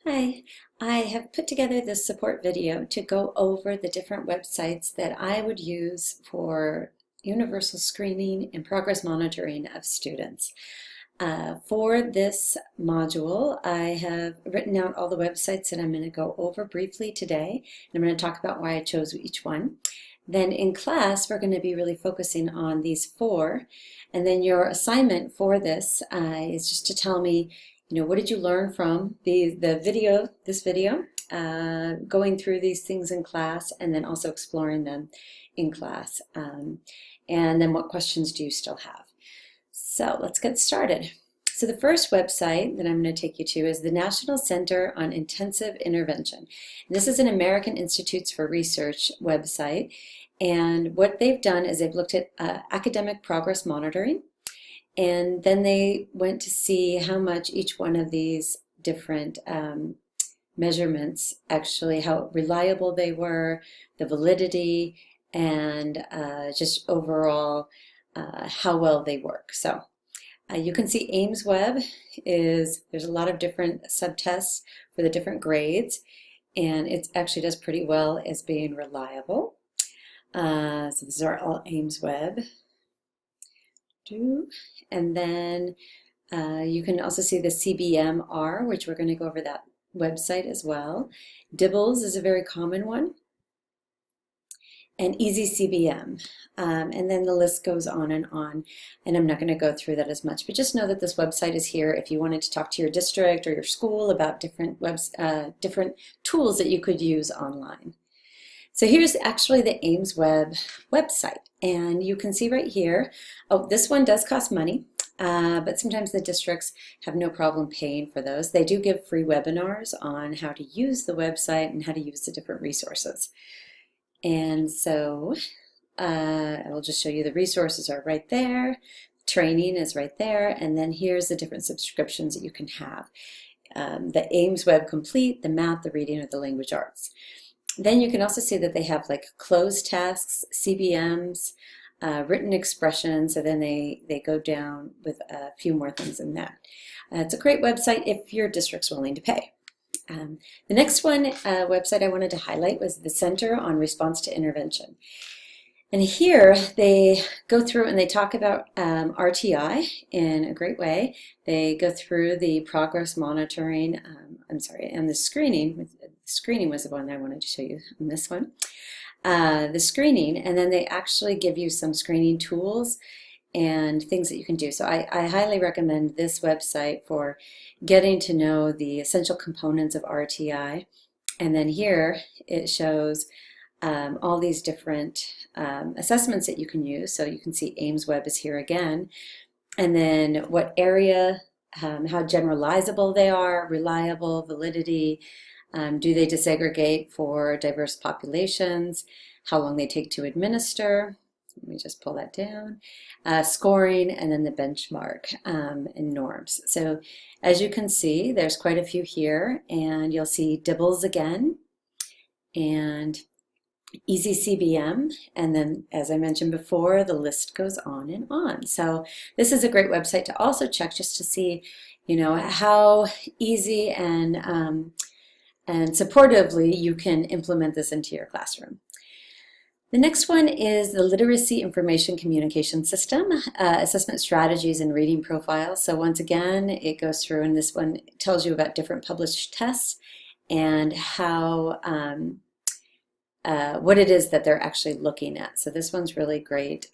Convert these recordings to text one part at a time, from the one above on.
Hi, I have put together this support video to go over the different websites that I would use for universal screening and progress monitoring of students. For this module, I have written out all the websites that I'm going to go over briefly today, and I'm going to talk about why I chose each one. Then in class, we're going to be really focusing on these four, and then your assignment for this is just to tell me, what did you learn from this video, going through these things in class, and then also exploring them in class, and then what questions do you still have? So let's get started. So the first website that I'm going to take you to is the National Center on Intensive Intervention. And this is an American Institutes for Research website, and what they've done is they've looked at academic progress monitoring, and then they went to see how much each one of these different measurements, actually how reliable they were, the validity, and just overall how well they work. So you can see Aimsweb there's a lot of different subtests for the different grades, and it actually does pretty well as being reliable. So these are all Aimsweb. And then you can also see the CBMR, which we're going to go over that website as well. Dibbles is a very common one, and Easy CBM. And then the list goes on, and I'm not going to go through that as much, but just know that this website is here if you wanted to talk to your district or your school about different different tools that you could use online. So here's actually the Aimsweb website, and you can see right here, this one does cost money, but sometimes the districts have no problem paying for those. They do give free webinars on how to use the website and how to use the different resources. And so I will just show you the resources are right there, training is right there, and then here's the different subscriptions that you can have. The Aimsweb Complete, the Math, the Reading, or the Language Arts. Then you can also see that they have like closed tasks, CBMs, written expressions, so then they go down with a few more things in that. It's a great website if your district's willing to pay. The next website I wanted to highlight was the Center on Response to Intervention. And here they go through and they talk about RTI in a great way. They go through the progress monitoring, and the screening. The screening was the one I wanted to show you on this one. The screening, and then they actually give you some screening tools and things that you can do. So I highly recommend this website for getting to know the essential components of RTI. And then here it shows all these different assessments that you can use. So you can see Aimsweb is here again. And then what area, how generalizable they are, reliable, validity, do they disaggregate for diverse populations, how long they take to administer. Let me just pull that down. Scoring, and then the benchmark and norms. So as you can see, there's quite a few here, and you'll see Dibbles again, and Easy CBM, and then as I mentioned before, the list goes on and on. So this is a great website to also check just to see, how easy and supportively you can implement this into your classroom. The next one is the Literacy Information Communication System, Assessment Strategies and Reading Profiles. So once again, it goes through, and this one tells you about different published tests and how what it is that they're actually looking at. So this one's really great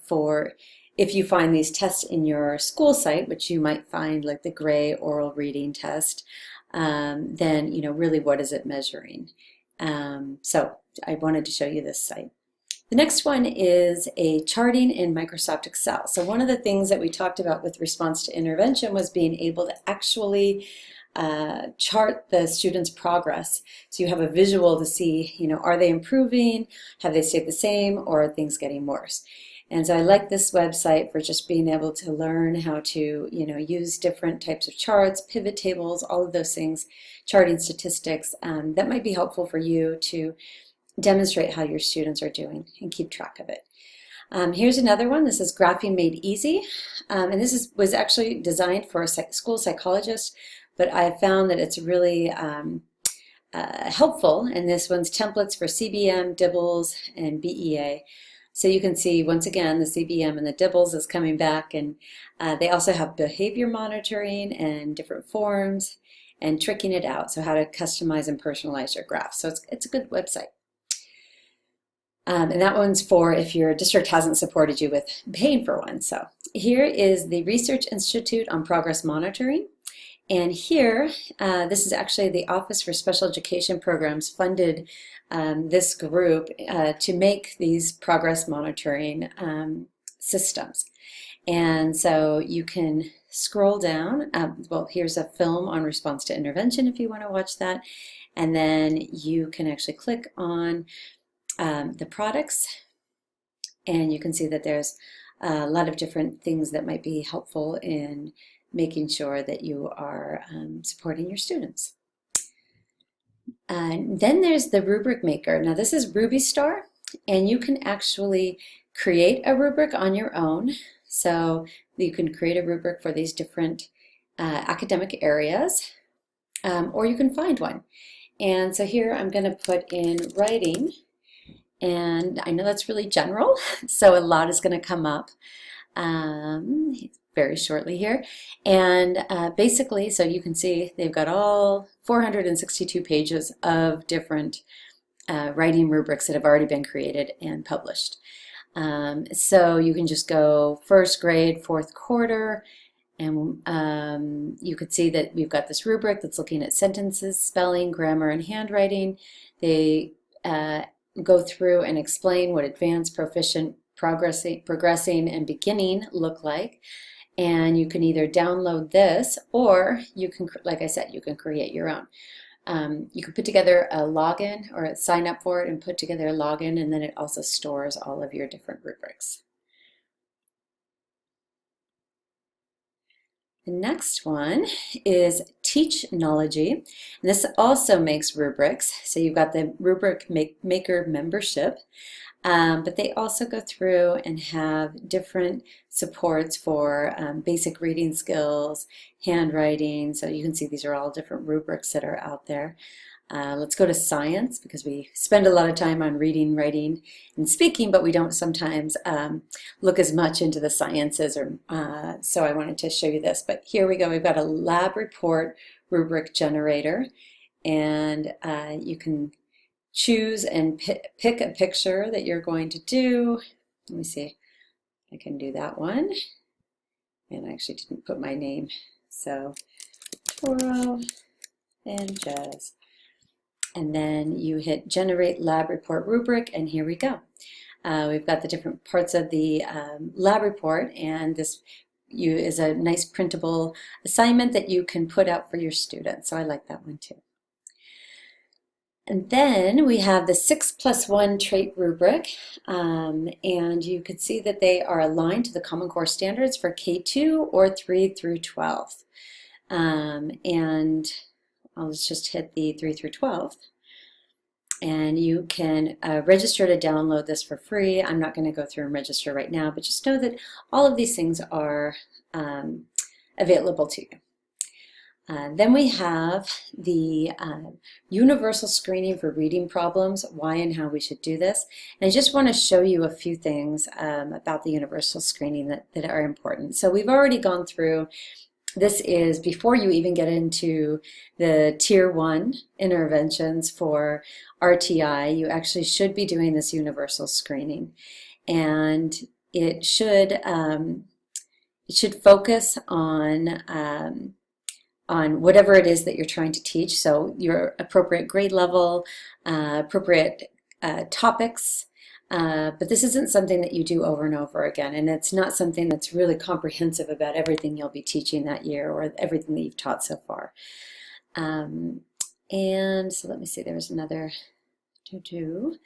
for if you find these tests in your school site, which you might find like the Gray oral reading test, then really what is it measuring? So I wanted to show you this site. The next one is a charting in Microsoft Excel. So one of the things that we talked about with response to intervention was being able to actually chart the students' progress. So you have a visual to see, are they improving? Have they stayed the same, or are things getting worse? And so I like this website for just being able to learn how to, use different types of charts, pivot tables, all of those things, charting statistics, that might be helpful for you to demonstrate how your students are doing and keep track of it. Here's another one. This is Graphing Made Easy, and this was actually designed for a school psychologist, but I found that it's really helpful, and this one's templates for CBM, Dibbles, and BEA. So you can see, once again, the CBM and the Dibbles is coming back, and they also have behavior monitoring and different forms and tricking it out, so how to customize and personalize your graph. So it's a good website. And that one's for if your district hasn't supported you with paying for one. So here is the Research Institute on Progress Monitoring. And here, this is actually the Office for Special Education Programs funded this group to make these progress monitoring systems. And so you can scroll down. Well, here's a film on response to intervention if you want to watch that. And then you can actually click on the products, and you can see that there's a lot of different things that might be helpful in making sure that you are supporting your students. Then there's the Rubric Maker. Now this is Ruby Star, and you can actually create a rubric on your own. So you can create a rubric for these different academic areas, or you can find one. And so here I'm going to put in writing, and I know that's really general, so a lot is going to come up very shortly here. And basically, so you can see they've got all 462 pages of different writing rubrics that have already been created and published. So you can just go first grade, fourth quarter, and you could see that we've got this rubric that's looking at sentences, spelling, grammar, and handwriting. They go through and explain what advanced, proficient, progressing, and beginning look like. And you can either download this, or you can, like I said, you can create your own. You can put together a login or sign up for it and put together a login, and then it also stores all of your different rubrics. The next one is Teachnology, and this also makes rubrics. So you've got the Rubric Maker membership, but they also go through and have different supports for basic reading skills, handwriting. So you can see these are all different rubrics that are out there. Let's go to science, because we spend a lot of time on reading, writing, and speaking, but we don't sometimes look as much into the sciences. So I wanted to show you this. But here we go. We've got a lab report rubric generator, and you can choose and pick a picture that you're going to do. Let me see. I can do that one. And I actually didn't put my name. So Toro and Jazz. And then you hit Generate Lab Report Rubric, and here we go. We've got the different parts of the lab report, and this is a nice printable assignment that you can put out for your students. So I like that one too. And then we have the 6+1 trait rubric, and you can see that they are aligned to the Common Core standards for K2 or 3 through 12. And I'll just hit the 3 through 12. And you can register to download this for free. I'm not going to go through and register right now, but just know that all of these things are available to you. Then we have the universal screening for reading problems, why and how we should do this. And I just want to show you a few things about the universal screening that are important. So we've already gone through, this is before you even get into the Tier 1 interventions for RTI. You actually should be doing this universal screening. And it should focus on whatever it is that you're trying to teach, so your appropriate grade level, appropriate topics, but this isn't something that you do over and over again, and it's not something that's really comprehensive about everything you'll be teaching that year or everything that you've taught so far. And so let me see, there's another to-do.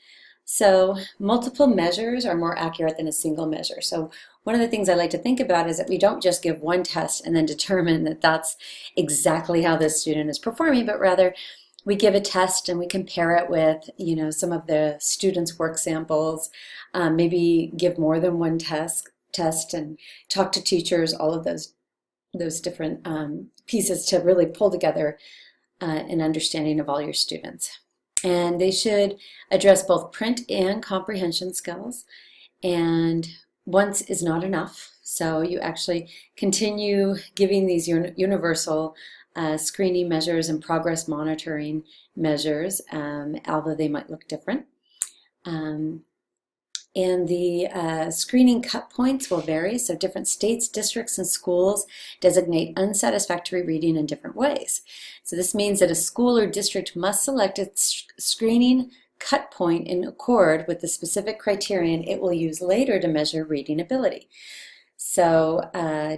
So multiple measures are more accurate than a single measure. So one of the things I like to think about is that we don't just give one test and then determine that that's exactly how this student is performing, but rather we give a test and we compare it with, you know, some of the students' work samples, maybe give more than one test and talk to teachers, all of those those different pieces to really pull together an understanding of all your students. And they should address both print and comprehension skills. And once is not enough. So you actually continue giving these universal screening measures and progress monitoring measures, although they might look different. And the screening cut points will vary, so different states, districts, and schools designate unsatisfactory reading in different ways. So this means that a school or district must select its screening cut point in accord with the specific criterion it will use later to measure reading ability. So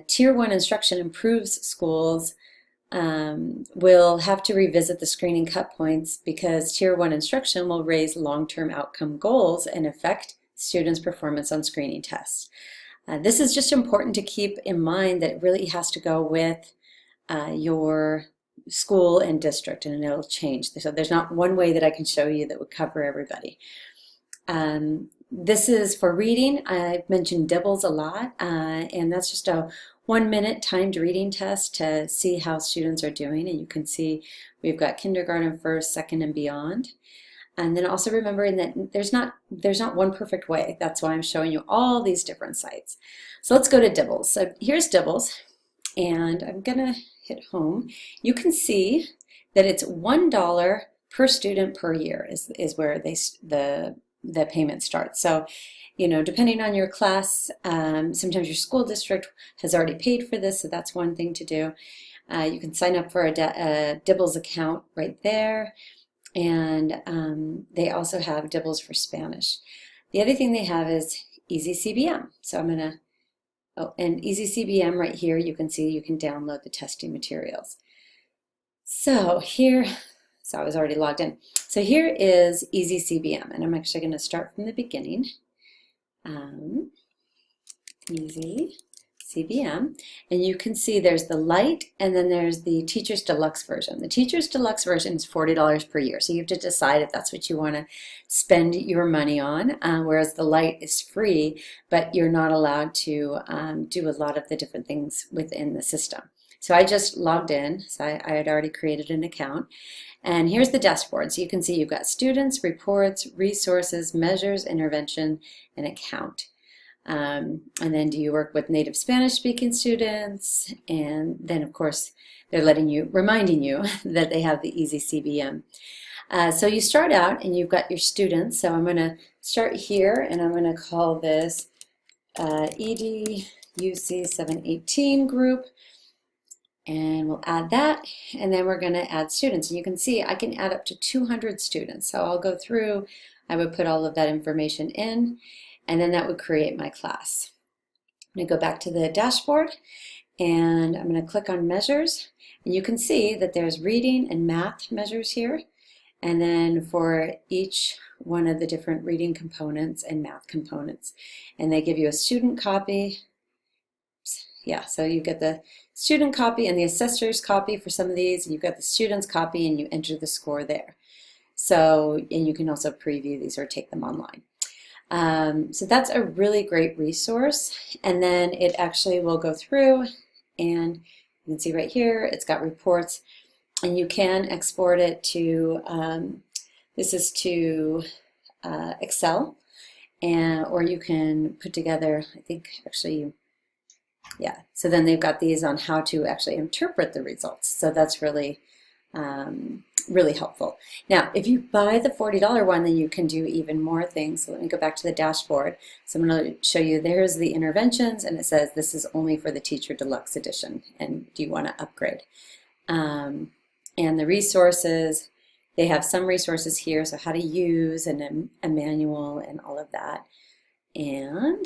Tier 1 instruction improves schools will have to revisit the screening cut points because Tier 1 instruction will raise long-term outcome goals and affect students' performance on screening tests. This is just important to keep in mind that it really has to go with your school and district, and it'll change. So there's not one way that I can show you that would cover everybody. This is for reading. I've mentioned Dibbles a lot, and that's just a 1-minute timed reading test to see how students are doing. And you can see we've got kindergarten, first, second, and beyond. And then also remembering that there's not one perfect way. That's why I'm showing you all these different sites. So let's go to Dibbles. So here's Dibbles, and I'm gonna hit home. You can see that it's $1 per student per year is where the payment starts. So, you know, depending on your class, sometimes your school district has already paid for this, so that's one thing to do. You can sign up for a Dibbles account right there. And they also have Dibbles for Spanish. The other thing they have is Easy CBM. So I'm gonna, and Easy CBM right here, you can see you can download the testing materials. So here, so I was already logged in. So here is Easy CBM, and I'm actually gonna start from the beginning. Easy CBM, and you can see there's the light and then there's the Teacher's Deluxe version. The Teacher's Deluxe version is $40 per year, so you have to decide if that's what you want to spend your money on, whereas the light is free, but you're not allowed to do a lot of the different things within the system. So I just logged in, so I had already created an account, and here's the dashboard. So you can see you've got students, reports, resources, measures, intervention, and account. And then do you work with native Spanish speaking students? And then of course they're reminding you that they have the Easy CBM. So you start out and you've got your students. So I'm going to start here and I'm going to call this EDUC 718 group. And we'll add that, and then we're going to add students. And you can see I can add up to 200 students. So I'll go through, I would put all of that information in, and then that would create my class. I'm going to go back to the dashboard, and I'm going to click on measures, and you can see that there's reading and math measures here, and then for each one of the different reading components and math components. And they give you a student copy. Yeah, so you get the student copy and the assessor's copy for some of these, and you've got the student's copy and you enter the score there. So, and you can also preview these or take them online. So that's a really great resource, and then it actually will go through, and you can see right here it's got reports, and you can export it to, this is to Excel, or you can put together, I think actually yeah, so then they've got these on how to actually interpret the results. So that's really, really helpful. Now, if you buy the $40 one, then you can do even more things. So let me go back to the dashboard. So I'm going to show you, there's the interventions, and it says this is only for the Teacher Deluxe Edition, and do you want to upgrade? And the resources, they have some resources here, so how to use and a manual and all of that. And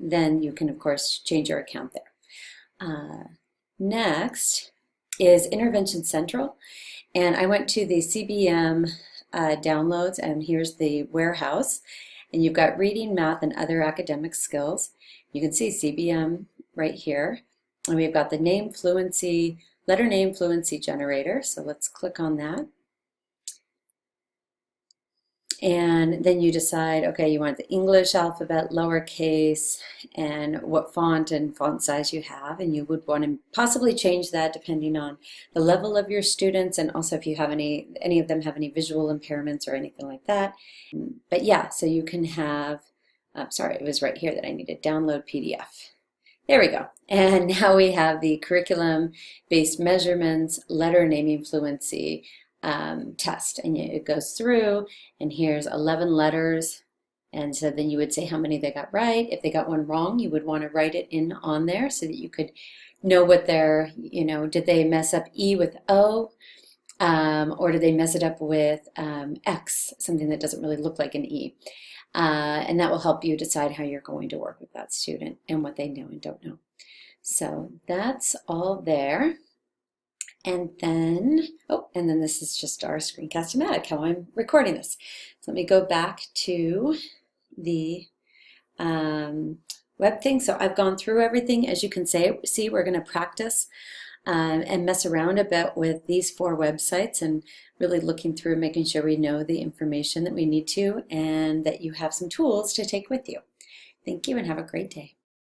then you can, of course, change your account there. Next is Intervention Central. And I went to the CBM downloads, and here's the warehouse. And you've got reading, math, and other academic skills. You can see CBM right here. And we've got the name fluency, letter name fluency generator. So let's click on that. And then you decide, okay, you want the English alphabet, lowercase, and what font and font size you have. And you would want to possibly change that depending on the level of your students, and also if you have any of them have any visual impairments or anything like that. But yeah, so you can have, sorry, it was right here that I needed download PDF. There we go. And now we have the curriculum-based measurements, letter naming fluency test. And it goes through, and here's 11 letters. And so then you would say how many they got right. If they got one wrong, you would want to write it in on there so that you could know what their, did they mess up E with O? Or did they mess it up with X, something that doesn't really look like an E? And that will help you decide how you're going to work with that student and what they know and don't know. So that's all there. And then, and then this is just our screencast-o-matic, how I'm recording this. So let me go back to the web thing. So I've gone through everything. As you can see, we're going to practice and mess around a bit with these 4 websites and really looking through, making sure we know the information that we need to and that you have some tools to take with you. Thank you and have a great day.